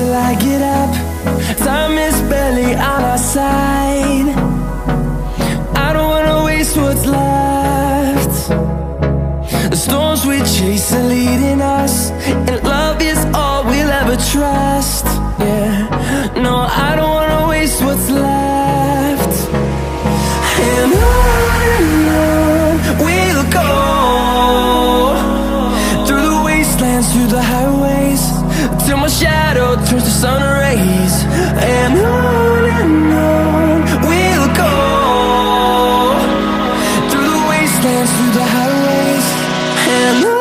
till I get up. Time is barely on our side. I don't wanna waste what's left. The storms we chase are leading us, and love is all we'll ever trust. Yeah, no, I don't wanna waste what's left. And on we'll go, through the wastelands, through the highways, till my shadow turns to sun rays. And on we'll go, through the wastelands, through the highways, and on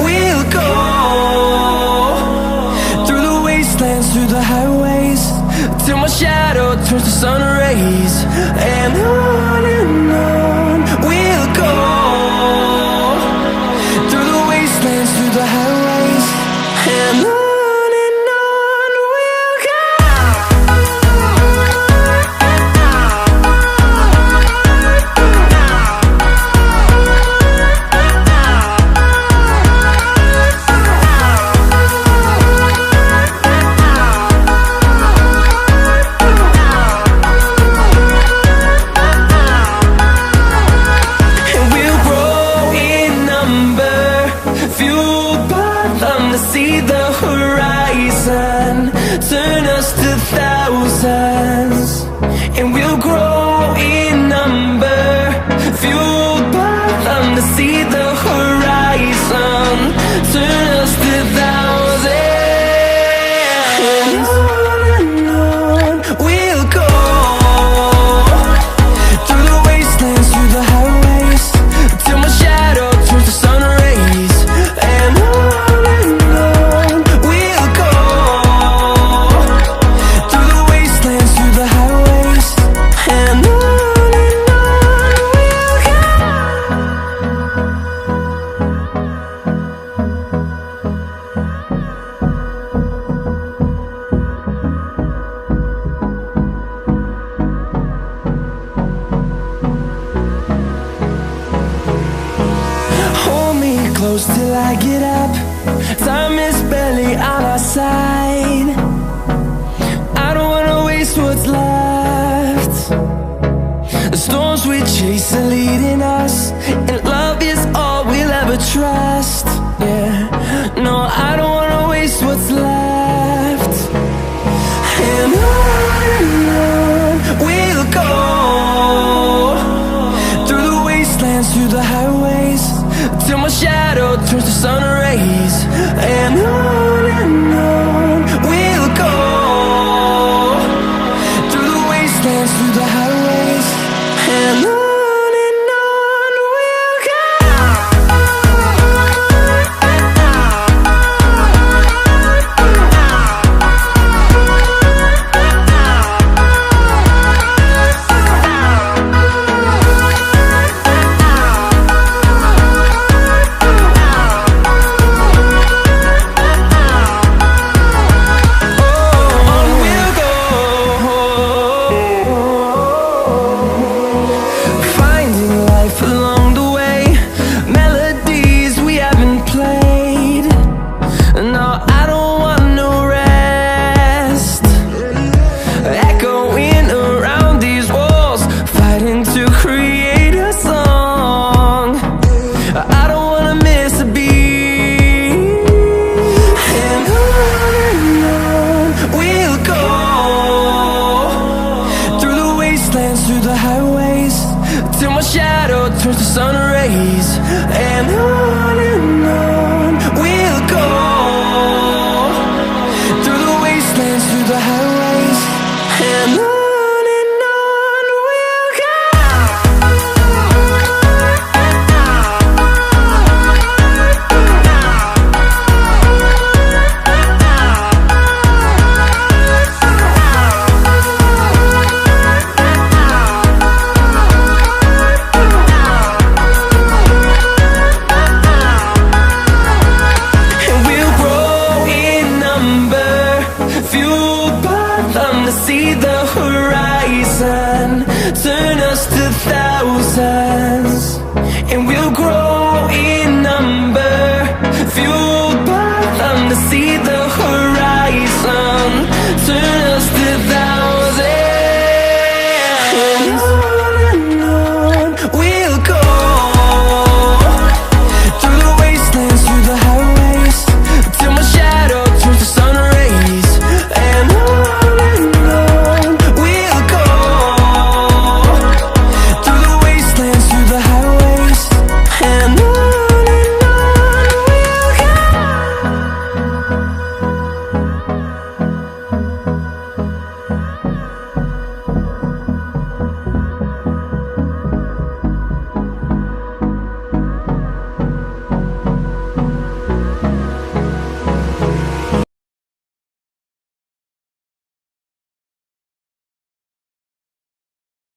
we'll go. Through the highways, till my shadow turns to sun rays. And on we'll go, through the wastelands, through the highways, and on we'll go. See the horizon, turn us to thousands, and we'll grow in number, fueled by them. To see the horizon, turn us to thousands, and on we'll go, through the wastelands, through the highways, till my shadow turns to sun rays. And close till I get up. Time is barely on our side. I don't wanna waste what's left. The storms we chase are leading us, and love is all we'll ever trust. Yeah, no, I don't wanna waste what's left. And on we'll go, through the wastelands, through the highways, till my shadow turns to sun rays. And on we'll go, through the wastelands, through the highways, and on we'll go. And on